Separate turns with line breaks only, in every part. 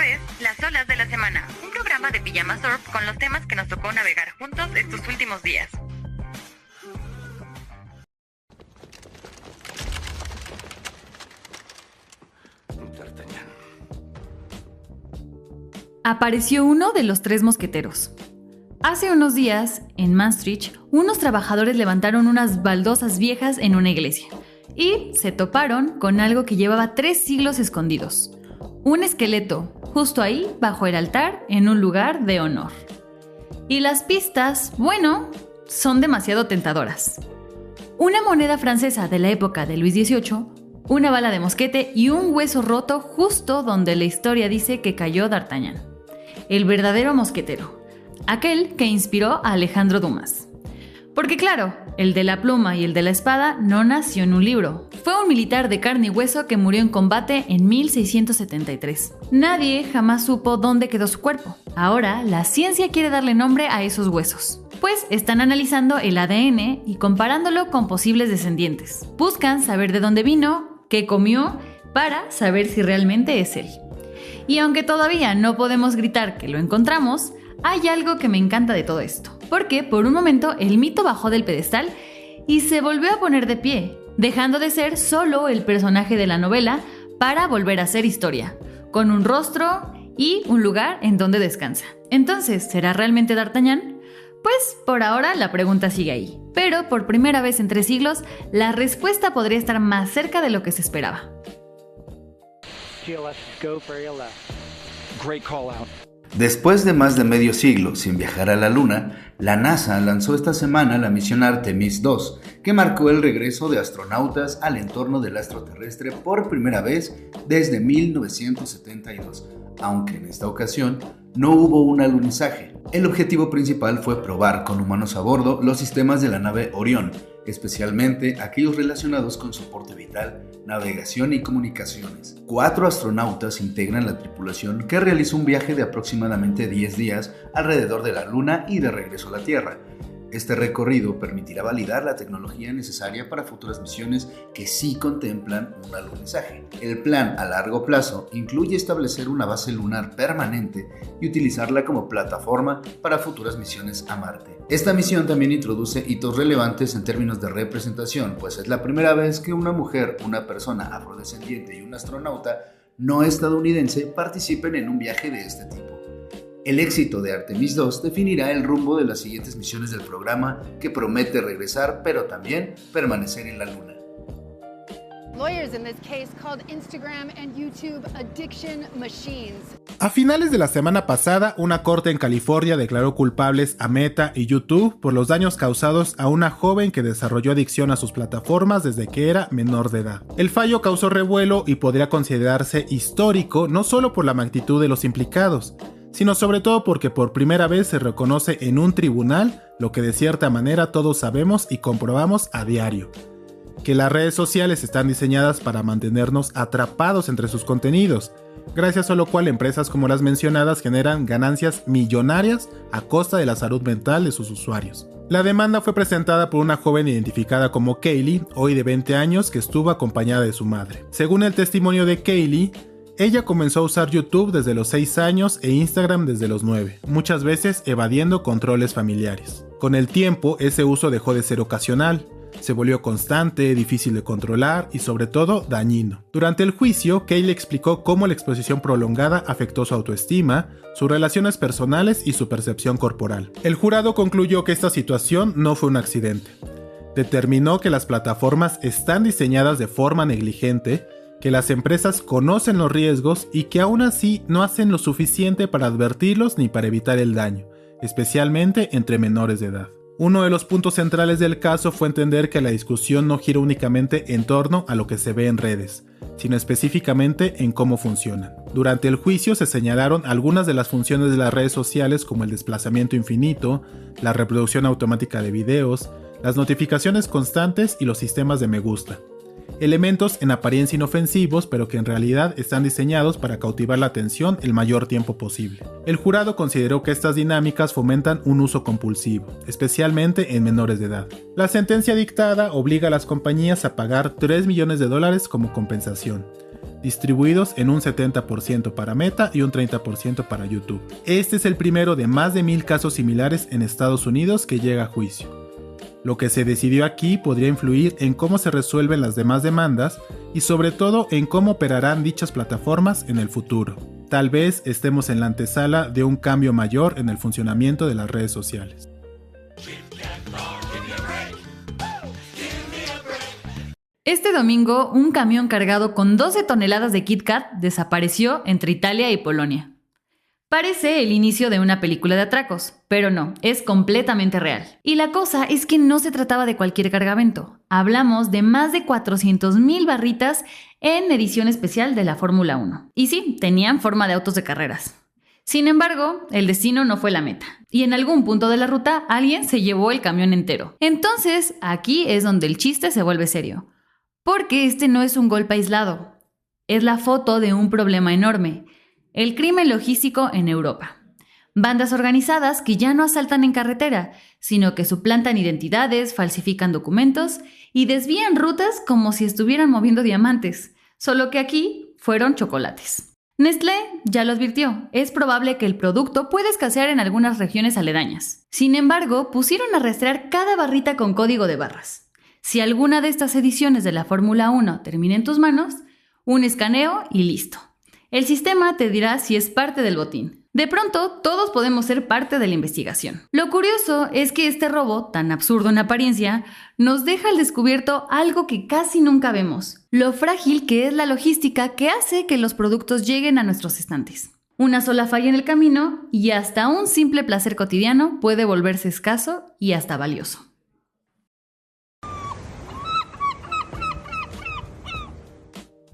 es Las Olas de la Semana, un programa de Pijama Surf con los temas que nos tocó navegar juntos estos últimos días.
D'Artagnan.
Apareció uno de los tres mosqueteros. Hace unos días, en Maastricht, unos trabajadores levantaron unas baldosas viejas en una iglesia y se toparon con algo que llevaba 3 siglos escondidos. Un esqueleto, justo ahí, bajo el altar, en un lugar de honor. Y las pistas, bueno, son demasiado tentadoras. Una moneda francesa de la época de Luis XVIII, una bala de mosquete y un hueso roto justo donde la historia dice que cayó D'Artagnan, el verdadero mosquetero, aquel que inspiró a Alejandro Dumas. Porque claro, el de la pluma y el de la espada no nació en un libro. Fue un militar de carne y hueso que murió en combate en 1673. Nadie jamás supo dónde quedó su cuerpo. Ahora, la ciencia quiere darle nombre a esos huesos. Pues están analizando el ADN y comparándolo con posibles descendientes. Buscan saber de dónde vino, qué comió, para saber si realmente es él. Y aunque todavía no podemos gritar que lo encontramos, hay algo que me encanta de todo esto. Porque por un momento el mito bajó del pedestal y se volvió a poner de pie, dejando de ser solo el personaje de la novela para volver a ser historia, con un rostro y un lugar en donde descansa. Entonces, ¿será realmente D'Artagnan? Pues por ahora la pregunta sigue ahí. Pero por primera vez en 3 siglos, la respuesta podría estar más cerca de lo que se esperaba.
Great call out.
Después de más de medio siglo sin viajar a la Luna, la NASA lanzó esta semana la misión Artemis II, que marcó el regreso de astronautas al entorno del astro terrestre por primera vez desde 1972, aunque en esta ocasión no hubo un alunizaje. El objetivo principal fue probar con humanos a bordo los sistemas de la nave Orión, especialmente aquellos relacionados con soporte vital, navegación y comunicaciones. 4 astronautas integran la tripulación que realizó un viaje de aproximadamente 10 días alrededor de la Luna y de regreso a la Tierra. Este recorrido permitirá validar la tecnología necesaria para futuras misiones que sí contemplan un alunizaje. El plan a largo plazo incluye establecer una base lunar permanente y utilizarla como plataforma para futuras misiones a Marte. Esta misión también introduce hitos relevantes en términos de representación, pues es la primera vez que una mujer, una persona afrodescendiente y un astronauta no estadounidense participen en un viaje de este tipo. El éxito de Artemis II definirá el rumbo de las siguientes misiones del programa, que promete regresar pero también permanecer en la Luna.
Lawyers in this case called Instagram and YouTube addiction machines.
A finales de la semana pasada, una corte en California declaró culpables a Meta y YouTube por los daños causados a una joven que desarrolló adicción a sus plataformas desde que era menor de edad. El fallo causó revuelo y podría considerarse histórico no solo por la magnitud de los implicados, sino sobre todo porque por primera vez se reconoce en un tribunal lo que de cierta manera todos sabemos y comprobamos a diario: que las redes sociales están diseñadas para mantenernos atrapados entre sus contenidos, gracias a lo cual empresas como las mencionadas generan ganancias millonarias a costa de la salud mental de sus usuarios. La demanda fue presentada por una joven identificada como Kaylee, hoy de 20 años, que estuvo acompañada de su madre. Según el testimonio de Kaylee, ella comenzó a usar YouTube desde los 6 años e Instagram desde los 9, muchas veces evadiendo controles familiares. Con el tiempo, ese uso dejó de ser ocasional, se volvió constante, difícil de controlar y sobre todo dañino. Durante el juicio, Kaylee explicó cómo la exposición prolongada afectó su autoestima, sus relaciones personales y su percepción corporal. El jurado concluyó que esta situación no fue un accidente. Determinó que las plataformas están diseñadas de forma negligente, que las empresas conocen los riesgos y que aún así no hacen lo suficiente para advertirlos ni para evitar el daño, especialmente entre menores de edad. Uno de los puntos centrales del caso fue entender que la discusión no gira únicamente en torno a lo que se ve en redes, sino específicamente en cómo funcionan. Durante el juicio se señalaron algunas de las funciones de las redes sociales, como el desplazamiento infinito, la reproducción automática de videos, las notificaciones constantes y los sistemas de me gusta. Elementos en apariencia inofensivos, pero que en realidad están diseñados para cautivar la atención el mayor tiempo posible. El jurado consideró que estas dinámicas fomentan un uso compulsivo, especialmente en menores de edad. La sentencia dictada obliga a las compañías a pagar $3 millones como compensación, distribuidos en un 70% para Meta y un 30% para YouTube. Este es el primero de más de 1000 casos similares en Estados Unidos que llega a juicio. Lo que se decidió aquí podría influir en cómo se resuelven las demás demandas y sobre todo en cómo operarán dichas plataformas en el futuro. Tal vez estemos en la antesala de un cambio mayor en el funcionamiento de las redes sociales.
Este domingo, un camión cargado con 12 toneladas de Kit Kat desapareció entre Italia y Polonia. Parece el inicio de una película de atracos, pero no, es completamente real. Y la cosa es que no se trataba de cualquier cargamento. Hablamos de más de 400,000 barritas en edición especial de la Fórmula 1. Y sí, tenían forma de autos de carreras. Sin embargo, el destino no fue la meta. Y en algún punto de la ruta, alguien se llevó el camión entero. Entonces, aquí es donde el chiste se vuelve serio. Porque este no es un golpe aislado. Es la foto de un problema enorme. El crimen logístico en Europa. Bandas organizadas que ya no asaltan en carretera, sino que suplantan identidades, falsifican documentos y desvían rutas como si estuvieran moviendo diamantes, solo que aquí fueron chocolates. Nestlé ya lo advirtió, es probable que el producto pueda escasear en algunas regiones aledañas. Sin embargo, pusieron a rastrear cada barrita con código de barras. Si alguna de estas ediciones de la Fórmula 1 termina en tus manos, un escaneo y listo. El sistema te dirá si es parte del botín. De pronto, todos podemos ser parte de la investigación. Lo curioso es que este robo, tan absurdo en apariencia, nos deja al descubierto algo que casi nunca vemos: lo frágil que es la logística que hace que los productos lleguen a nuestros estantes. Una sola falla en el camino y hasta un simple placer cotidiano puede volverse escaso y hasta valioso.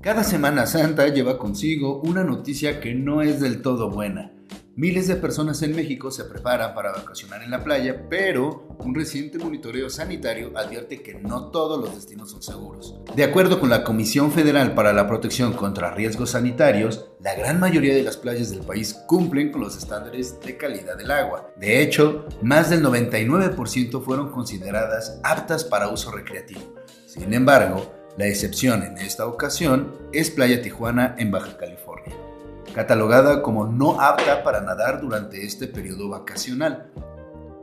Cada Semana Santa lleva consigo una noticia que no es del todo buena. Miles de personas en México se preparan para vacacionar en la playa, pero un reciente monitoreo sanitario advierte que no todos los destinos son seguros. De acuerdo con la Comisión Federal para la Protección contra Riesgos Sanitarios, la gran mayoría de las playas del país cumplen con los estándares de calidad del agua. De hecho, más del 99% fueron consideradas aptas para uso recreativo. Sin embargo, la excepción en esta ocasión es Playa Tijuana en Baja California, catalogada como no apta para nadar durante este periodo vacacional.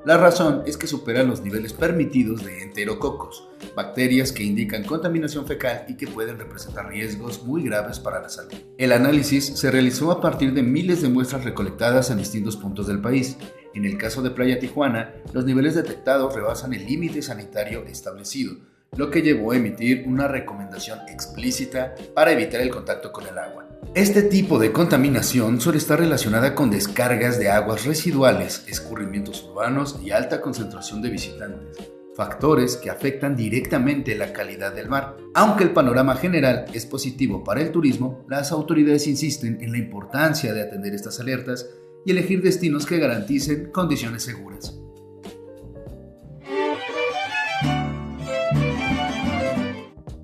La razón es que supera los niveles permitidos de enterococos, bacterias que indican contaminación fecal y que pueden representar riesgos muy graves para la salud. El análisis se realizó a partir de miles de muestras recolectadas en distintos puntos del país. En el caso de Playa Tijuana, los niveles detectados rebasan el límite sanitario establecido, lo que llevó a emitir una recomendación explícita para evitar el contacto con el agua. Este tipo de contaminación suele estar relacionada con descargas de aguas residuales, escurrimientos urbanos y alta concentración de visitantes, factores que afectan directamente la calidad del mar. Aunque el panorama general es positivo para el turismo, las autoridades insisten en la importancia de atender estas alertas y elegir destinos que garanticen condiciones seguras.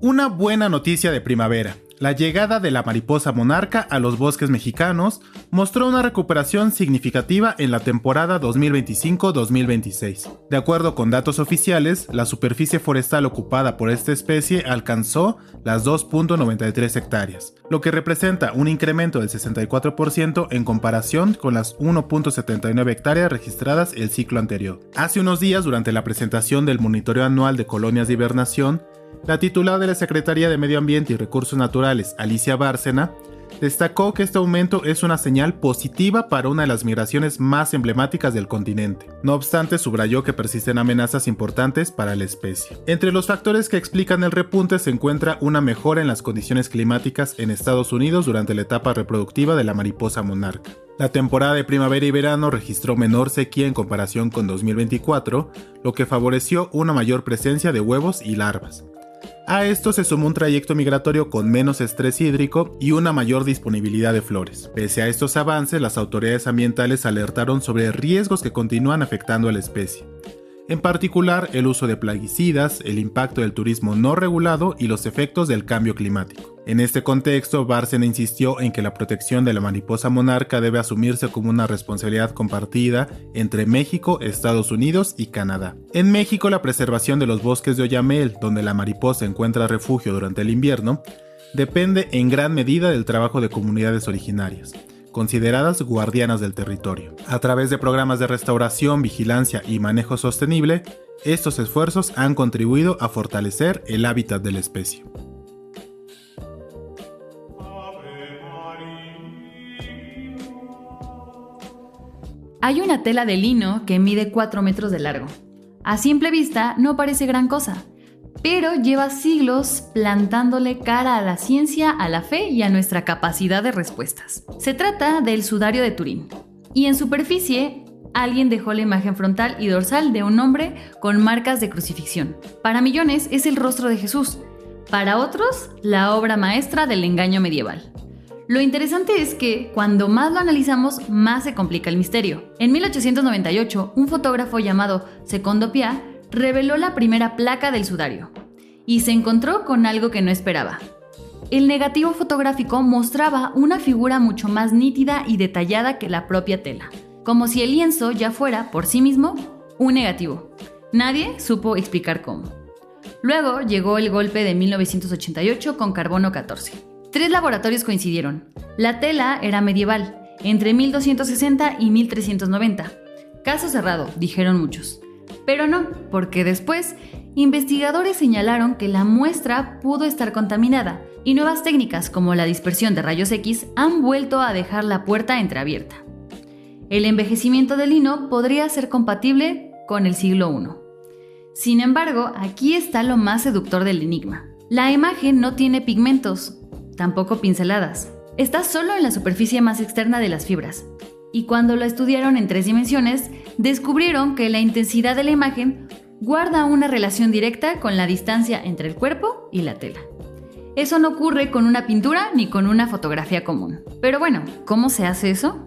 Una buena noticia de primavera. La llegada de la mariposa monarca a los bosques mexicanos mostró una recuperación significativa en la temporada 2025-2026. De acuerdo con datos oficiales, la superficie forestal ocupada por esta especie alcanzó las 2.93 hectáreas, lo que representa un incremento del 64% en comparación con las 1.79 hectáreas registradas el ciclo anterior. Hace unos días, durante la presentación del monitoreo anual de colonias de hibernación, la titular de la Secretaría de Medio Ambiente y Recursos Naturales, Alicia Bárcena, destacó que este aumento es una señal positiva para una de las migraciones más emblemáticas del continente. No obstante, subrayó que persisten amenazas importantes para la especie. Entre los factores que explican el repunte se encuentra una mejora en las condiciones climáticas en Estados Unidos durante la etapa reproductiva de la mariposa monarca. La temporada de primavera y verano registró menor sequía en comparación con 2024, lo que favoreció una mayor presencia de huevos y larvas. A esto se sumó un trayecto migratorio con menos estrés hídrico y una mayor disponibilidad de flores. Pese a estos avances, las autoridades ambientales alertaron sobre riesgos que continúan afectando a la especie. En particular, el uso de plaguicidas, el impacto del turismo no regulado y los efectos del cambio climático. En este contexto, Bárcena insistió en que la protección de la mariposa monarca debe asumirse como una responsabilidad compartida entre México, Estados Unidos y Canadá. En México, la preservación de los bosques de Oyamel, donde la mariposa encuentra refugio durante el invierno, depende en gran medida del trabajo de comunidades originarias, consideradas guardianas del territorio. A través de programas de restauración, vigilancia y manejo sostenible, estos esfuerzos han contribuido a fortalecer el hábitat de la especie.
Hay una tela de lino que mide 4 metros de largo. A simple vista no parece gran cosa, pero lleva siglos plantándole cara a la ciencia, a la fe y a nuestra capacidad de respuestas. Se trata del sudario de Turín, y en superficie alguien dejó la imagen frontal y dorsal de un hombre con marcas de crucifixión. Para millones es el rostro de Jesús, para otros la obra maestra del engaño medieval. Lo interesante es que, cuando más lo analizamos, más se complica el misterio. En 1898, un fotógrafo llamado Secondo Pia reveló la primera placa del sudario y se encontró con algo que no esperaba. El negativo fotográfico mostraba una figura mucho más nítida y detallada que la propia tela, como si el lienzo ya fuera, por sí mismo, un negativo. Nadie supo explicar cómo. Luego llegó el golpe de 1988 con carbono 14. 3 laboratorios coincidieron. La tela era medieval, entre 1260 y 1390. Caso cerrado, dijeron muchos. Pero no, porque después, investigadores señalaron que la muestra pudo estar contaminada y nuevas técnicas como la dispersión de rayos X han vuelto a dejar la puerta entreabierta. El envejecimiento del lino podría ser compatible con el siglo I. Sin embargo, aquí está lo más seductor del enigma. La imagen no tiene pigmentos, tampoco pinceladas. Está solo en la superficie más externa de las fibras. Y cuando lo estudiaron en 3 dimensiones, descubrieron que la intensidad de la imagen guarda una relación directa con la distancia entre el cuerpo y la tela. Eso no ocurre con una pintura ni con una fotografía común. Pero bueno, ¿cómo se hace eso?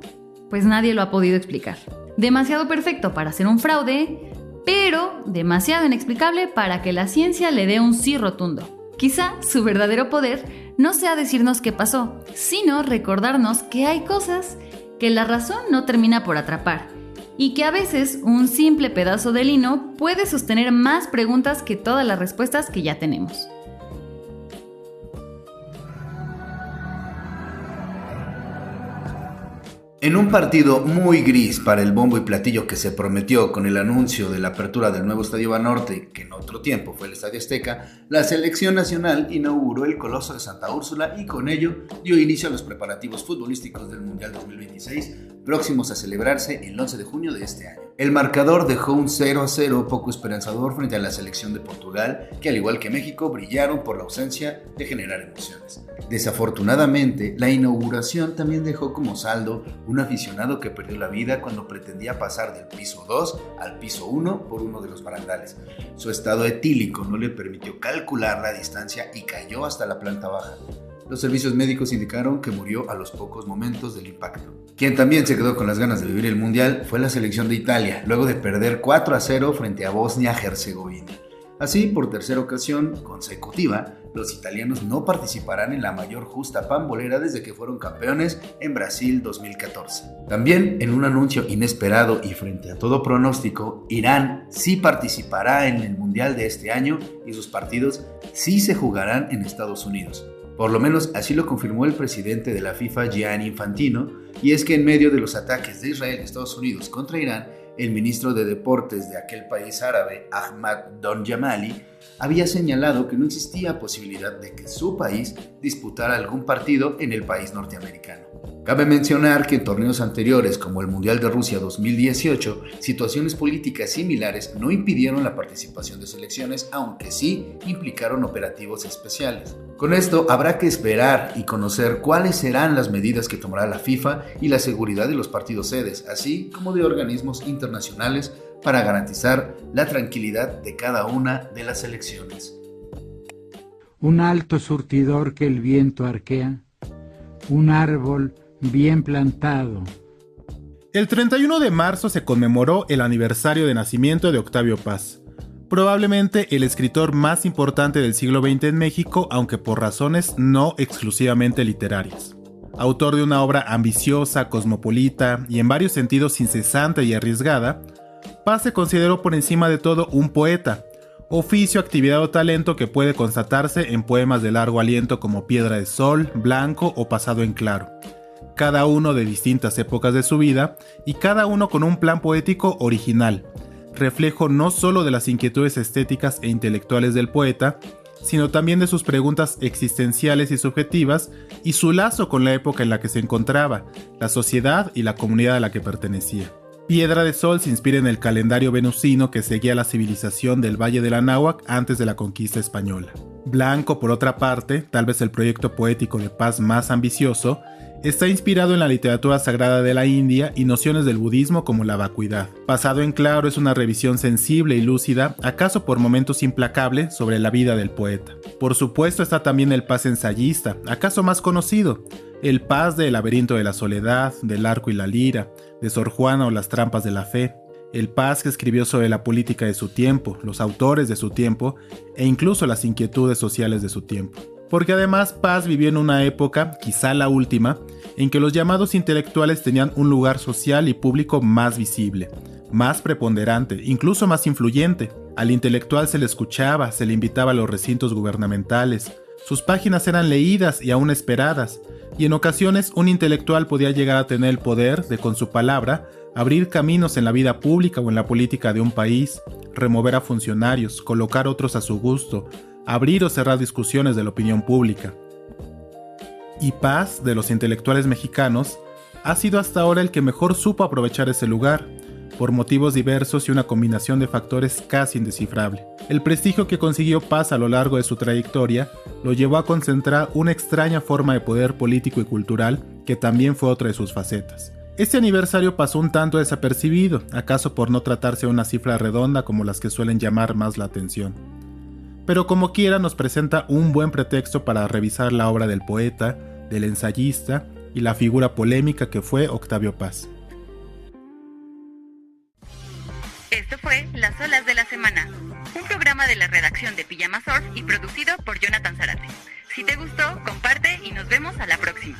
Pues nadie lo ha podido explicar. Demasiado perfecto para ser un fraude, pero demasiado inexplicable para que la ciencia le dé un sí rotundo. Quizá su verdadero poder no sea decirnos qué pasó, sino recordarnos que hay cosas que la razón no termina por atrapar y que a veces un simple pedazo de lino puede sostener más preguntas que todas las respuestas que ya tenemos.
En un partido muy gris para el bombo y platillo que se prometió con el anuncio de la apertura del nuevo Estadio Banorte, que en otro tiempo fue el Estadio Azteca, la selección nacional inauguró el Coloso de Santa Úrsula y con ello dio inicio a los preparativos futbolísticos del Mundial 2026, próximos a celebrarse el 11 de junio de este año. El marcador dejó un 0-0 poco esperanzador frente a la selección de Portugal, que al igual que México brillaron por la ausencia de generar emociones. Desafortunadamente, la inauguración también dejó como saldo un aficionado que perdió la vida cuando pretendía pasar del piso 2 al piso 1 por uno de los barandales. Su estado etílico no le permitió calcular la distancia y cayó hasta la planta baja. Los servicios médicos indicaron que murió a los pocos momentos del impacto. Quien también se quedó con las ganas de vivir el Mundial fue la selección de Italia, luego de perder 4-0 frente a Bosnia-Herzegovina. Así, por tercera ocasión consecutiva, los italianos no participarán en la mayor justa pambolera desde que fueron campeones en Brasil 2014. También, en un anuncio inesperado y frente a todo pronóstico, Irán sí participará en el Mundial de este año y sus partidos sí se jugarán en Estados Unidos. Por lo menos así lo confirmó el presidente de la FIFA, Gianni Infantino, y es que en medio de los ataques de Israel y Estados Unidos contra Irán, el ministro de Deportes de aquel país árabe, Ahmad Donjamali, había señalado que no existía posibilidad de que su país disputara algún partido en el país norteamericano. Cabe mencionar que en torneos anteriores, como el Mundial de Rusia 2018, situaciones políticas similares no impidieron la participación de selecciones, aunque sí implicaron operativos especiales. Con esto habrá que esperar y conocer cuáles serán las medidas que tomará la FIFA y la seguridad de los partidos sedes, así como de organismos internacionales para garantizar la tranquilidad de cada una de las selecciones.
Un alto surtidor que el viento arquea, un árbol bien plantado.
El 31 de marzo se conmemoró el aniversario de nacimiento de Octavio Paz, probablemente el escritor más importante del siglo XX en México, aunque por razones no exclusivamente literarias. Autor de una obra ambiciosa, cosmopolita y en varios sentidos incesante y arriesgada, Paz se consideró por encima de todo un poeta, oficio, actividad o talento que puede constatarse en poemas de largo aliento como Piedra de Sol, Blanco o Pasado en Claro, cada uno de distintas épocas de su vida y cada uno con un plan poético original, reflejo no solo de las inquietudes estéticas e intelectuales del poeta, sino también de sus preguntas existenciales y subjetivas y su lazo con la época en la que se encontraba, la sociedad y la comunidad a la que pertenecía. Piedra de Sol se inspira en el calendario venusino que seguía la civilización del Valle del Anáhuac antes de la conquista española. Blanco, por otra parte, tal vez el proyecto poético de paz más ambicioso, está inspirado en la literatura sagrada de la India y nociones del budismo como la vacuidad. Pasado en Claro es una revisión sensible y lúcida, acaso por momentos implacable, sobre la vida del poeta. Por supuesto está también el Paz ensayista, acaso más conocido, el Paz de El laberinto de la soledad, del arco y la lira, de Sor Juana o las trampas de la fe, el Paz que escribió sobre la política de su tiempo, los autores de su tiempo e incluso las inquietudes sociales de su tiempo. Porque además Paz vivió en una época, quizá la última, en que los llamados intelectuales tenían un lugar social y público más visible, más preponderante, incluso más influyente. Al intelectual se le escuchaba, se le invitaba a los recintos gubernamentales, sus páginas eran leídas y aún esperadas, y en ocasiones un intelectual podía llegar a tener el poder de, con su palabra, abrir caminos en la vida pública o en la política de un país, remover a funcionarios, colocar otros a su gusto, abrir o cerrar discusiones de la opinión pública. Y Paz, de los intelectuales mexicanos, ha sido hasta ahora el que mejor supo aprovechar ese lugar, por motivos diversos y una combinación de factores casi indescifrable. El prestigio que consiguió Paz a lo largo de su trayectoria lo llevó a concentrar una extraña forma de poder político y cultural que también fue otra de sus facetas. Este aniversario pasó un tanto desapercibido, acaso por no tratarse de una cifra redonda como las que suelen llamar más la atención. Pero como quiera nos presenta un buen pretexto para revisar la obra del poeta, del ensayista y la figura polémica que fue Octavio Paz.
Esto fue Las Olas de la Semana, un programa de la redacción de Pijama Surf y producido por Jonathan Zarate. Si te gustó, comparte y nos vemos a la próxima.